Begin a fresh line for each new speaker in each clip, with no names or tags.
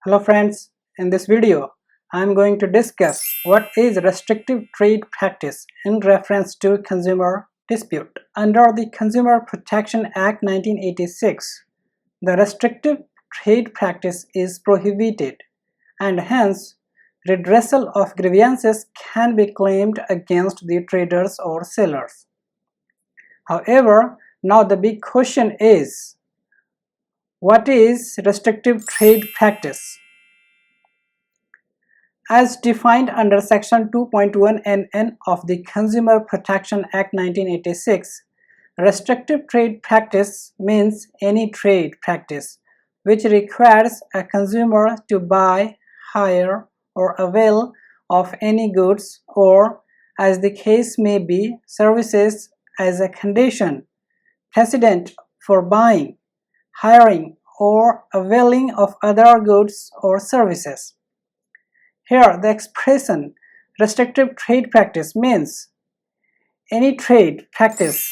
Hello friends, in this video I am going to discuss what is restrictive trade practice in reference to consumer dispute. Under the Consumer Protection Act 1986, the restrictive trade practice is prohibited and hence redressal of grievances can be claimed against the traders or sellers. However, now the big question is, what is restrictive trade practice? As defined under Section 2.1 NN of the Consumer Protection Act 1986, restrictive trade practice means any trade practice which requires a consumer to buy, hire, or avail of any goods or, as the case may be, services as a condition precedent for buying, hiring, or availing of other goods or services. Here, the expression restrictive trade practice means any trade practice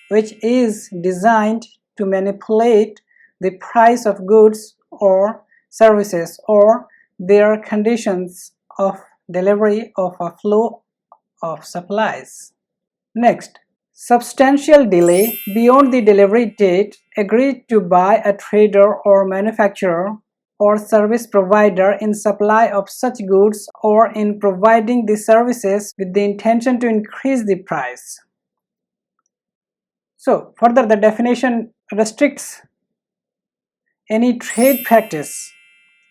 which is designed to manipulate the price of goods or services or their conditions of delivery of a flow of supplies. Next, substantial delay beyond the delivery date agreed to by a trader or manufacturer or service provider in supply of such goods or in providing the services with the intention to increase the price. So, further, the definition restricts any trade practice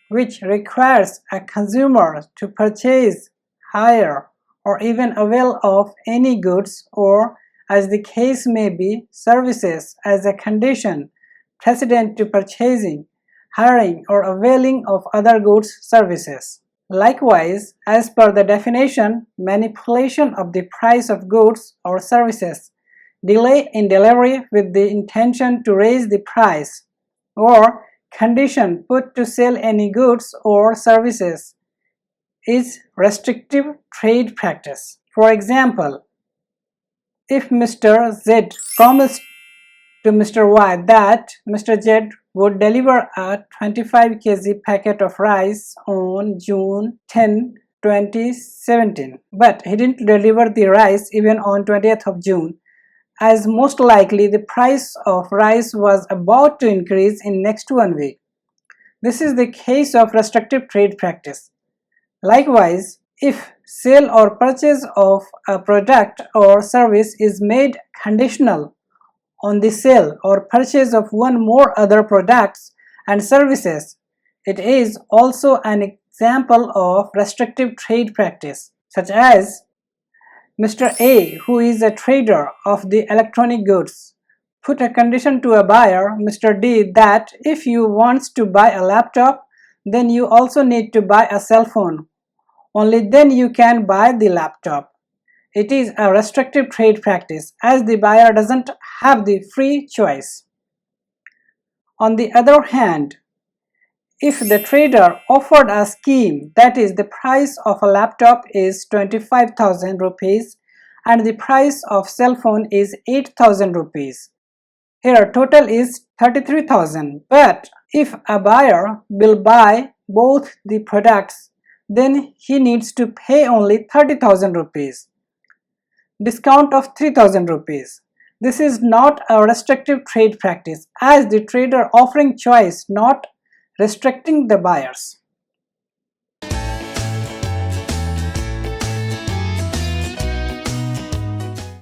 which requires a consumer to purchase, hire, or even avail of any goods or, as the case may be, services as a condition precedent to purchasing, hiring, or availing of other goods services. Likewise, as per the definition, manipulation of the price of goods or services, delay in delivery with the intention to raise the price, or condition put to sell any goods or services is restrictive trade practice. For example, if Mr. Z promised to Mr. Y that Mr. Z would deliver a 25 kg packet of rice on June 10, 2017, but he didn't deliver the rice even on 20th of June, as most likely the price of rice was about to increase in next 1 week. This is the case of restrictive trade practice. Likewise, if sale or purchase of a product or service is made conditional on the sale or purchase of one more other products and services, it is also an example of restrictive trade practice, such as Mr. A, who is a trader of the electronic goods, put a condition to a buyer, Mr. D, that if you want to buy a laptop, then you also need to buy a cell phone. Only then you can buy the laptop. It is a restrictive trade practice as the buyer doesn't have the free choice. On the other hand, if the trader offered a scheme, that is, the price of a laptop is 25,000 rupees and the price of cell phone is 8,000 rupees. Here total is 33,000, but if a buyer will buy both the products, then he needs to pay only 30,000 rupees. Discount of 3,000 rupees. This is not a restrictive trade practice as the trader offering choice, not restricting the buyers.